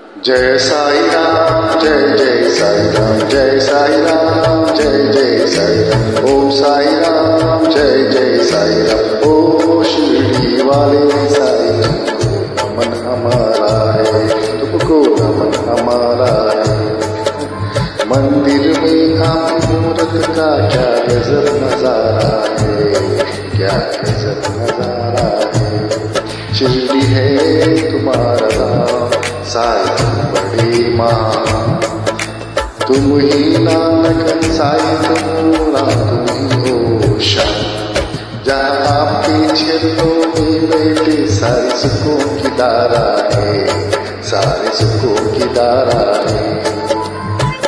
जय साई राम, जय जय साई राम, जय साई राम, जय जय साई राम, ओम साई राम, जय जय साई राम, ओ शिरडी वाले साई तुमको नमन हमारा है, तुमको नमन हमारा है। मंदिर में आप मूर्त का क्या गजब नजारा है, क्या गजब नजारा है। शिरडी है तुम्हारा नाम, साई तुम बड़ी माँ, तुम ही नानक साई तुम राम, तुम ही हो शान। जहाँ आपके चरणों में बैठे सारे सुखों की धारा है, सारे सुखों की धारा है।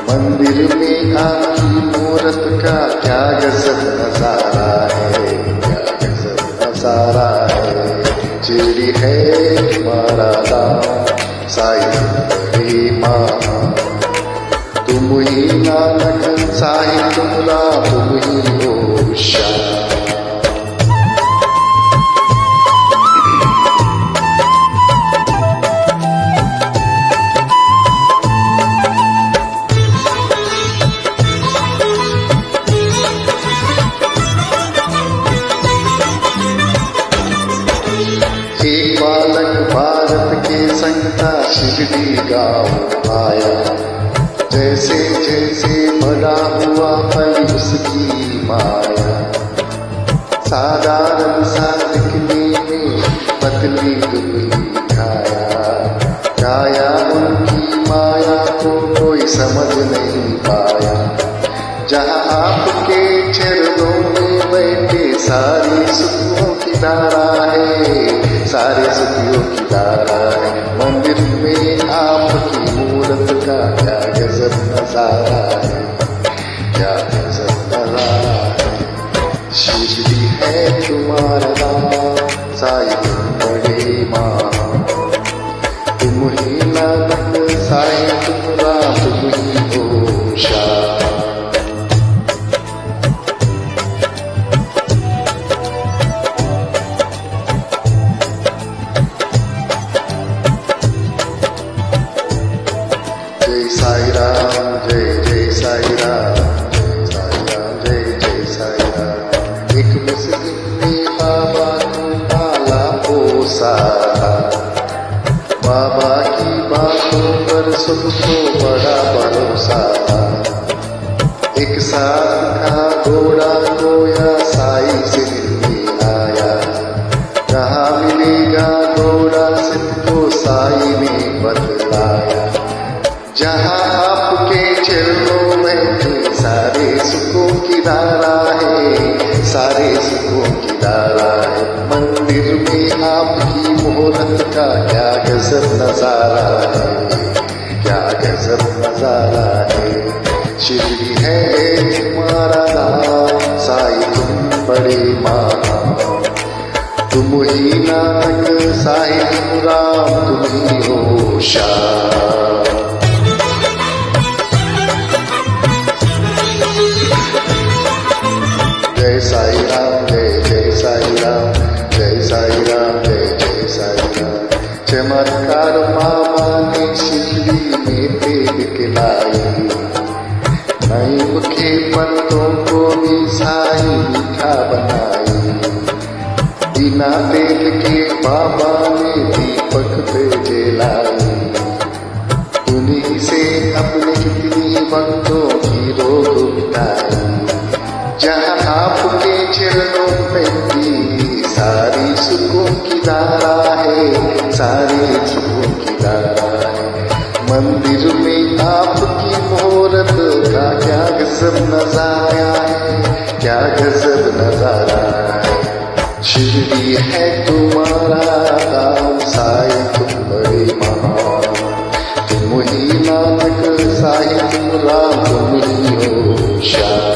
मंदिर में आपकी मूरत का क्या गजब नजारा है, क्या गजब नजारा है। शिरडी है तुम्हारा नाम, साई बड़ी माँ, तुम ही नानक साई तुम राम, तुम ही हो शान। एक बालक भारत के संता शिरडी गाँव आया, जैसे जैसे बड़ा हुआ पली उसकी माया। साधारण सा दिखने में पतली दुबली काया, उनकी माया को कोई समझ नहीं पाया। जहाँ आपके चरणों में बैठे सारी सुखों की धारा है, सारे सुखियों की धारा है। मंदिर में आपकी मूरत का क्या गजब नजारा है, क्या गजब नजारा है। शिरडी है तुम्हारा नाम, साई तुम बड़ी माँ, तुम ही नानक साई तुम राम, तुम ही हो शान। जय साई राम, जय जय साई राम, जय साई राम, जय जय साई राम। एक मुस्लिम ने बाबा को पाला पोसा, बाबा की बातों पर सबको बड़ा भरोसा। एक साथ था घोड़ा गोया साई से मिलने आया, कहा मिलेगा घोड़ा सबको साई ने बतलाया। जहाँ आपके चरणों में सारे सुखों की धारा है, सारे सुखों की धारा है। मंदिर में आपकी मोहरत का क्या गजब नजारा है, क्या गजब नजारा है। शिरडी है तुम्हारा नाम, साई तुम बड़ी माँ, तुम ही नानक साई तुम राम, तुम ही हो शान। जय साई राम, जय जय साई राम, जय साई राम, जय जय साई राम। चमत्कार बाबा ने शिरडी में तेल खिलाई, नीम के पत्तों को भी साई मीठा बनाई। बिना तेल के बाबा ने दीपक पे जलाई, उन्हीं से अपने कितनी भक्तों की रोग मिटाई। जहाँ आपके चरणों में भी सारी सुखों की धारा है, सारी सुखों की धारा है। मंदिर में आपकी मोहरत का क्या गजब नजारा है, क्या गजब नजारा है। शिरडी है तुम्हारा नाम, साई तुम बड़ी माँ, तुम ही नानक साई तुम राम, तुम ही हो शान।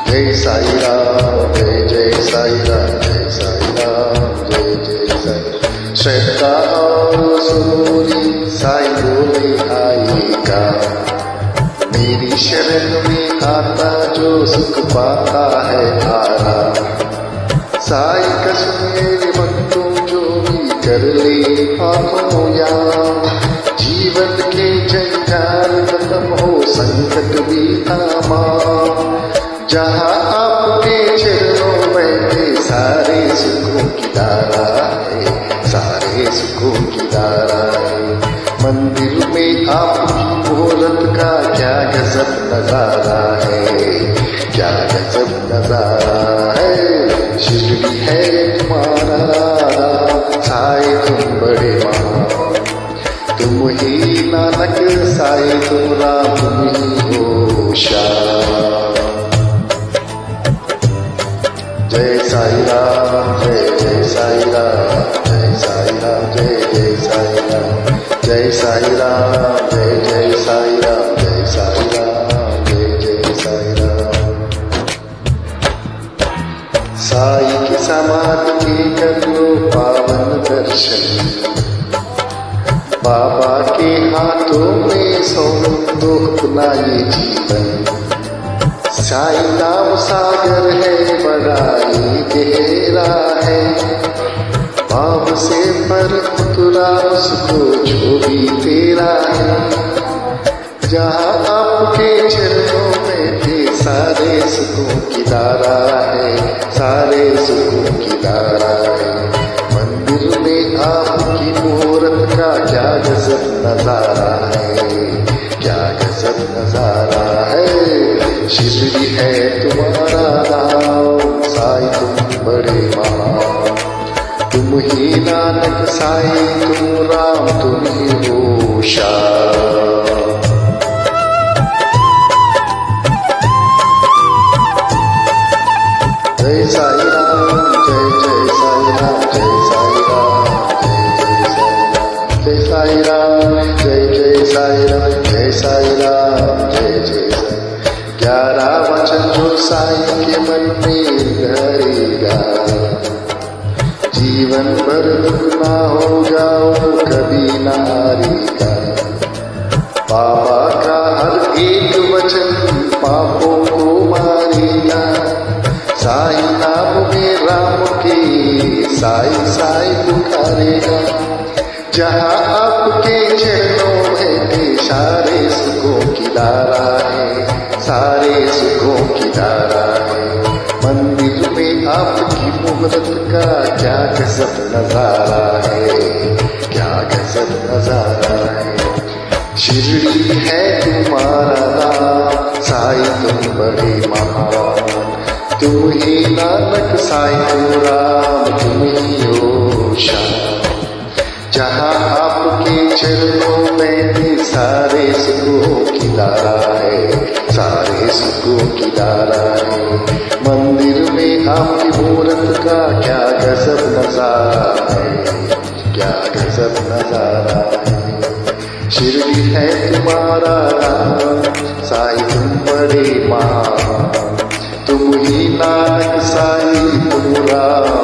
जय साई राम, जय जय साई राम, जय साई राम, जय जय साई। श्रद्धा और सूरी साई बोले आएगा, मेरी शरण में आता जो सुख पाता है आराम। साई का सुनिए भक्तों जो भी कर ले आंखों याम। जीवन के जंजाल खत्म हो संकट भी तमाम। जहाँ आपके चरणों में सारे सुखों की धारा है, सारे सुखों की धारा है। मंदिर में आपकी मूरत का क्या गजब नजारा है, क्या गजब नजारा है। शिरडी है तुम्हारा नाम, साई तुम बड़े महान। तुम ही नानक साई तुम राम, तुम ही हो श्याम। जय साई राम, जय साई राम, जय साई राम, जय साई राम, जय साई राम, जय साई राम, जय साई राम, जय साई राम। साई की समाधि के कर लो पावन दर्शन। बाबा के हाथों में सौंप दो अपना ये जीवन। साई नाम सागर है, बड़ा ही गहरा है। भाव से पर उतरा उसको जो भी तेरा है। जहाँ आपके चरणों में भी सारे सुखों की धारा है, सारे सुखों की धारा है। मंदिर में आपकी मूरत का क्या गजब नजारा है, क्या गजब नजारा है। शिरडी है तुम्हारा नाम, साई तुम बड़े महान। तुम ही नानक साई तुम राम, तुम ही हो श्याम। जय साई राम, जय साई राम, जय साई राम, जय साई राम, जय साई राम, जय साई राम, जय साई। 11 वचन जो साई के मन में धरेगा, जीवन भर दुख ना होगा वो कभी ना हारेगा। बाबा का हर एक वचन पापों को मारेगा। साई नाम में राम के साई साई पुकारेगा। जहाँ आपके चरणों में सारे सुखों की धारा है, सारे सुखों की धारा है। मंदिर में आपकी मूरत का क्या गजब नजारा है, क्या गजब नजारा है। शिरडी है तुम्हारा नाम, साई तुम बड़े महान। तुम ही नानक साई तुम राम, तुम ही हो श्याम। जहाँ आपके चरणों में भी सारे सुखों की धारा है, सारे सुखों की धारा है। मंदिर में आपकी मूरत का क्या गजब नजारा है, क्या गजब नजारा है। शिरडी है तुम्हारा नाम, साई तुम बड़े महान। तुम ही नानक साई तुम राम,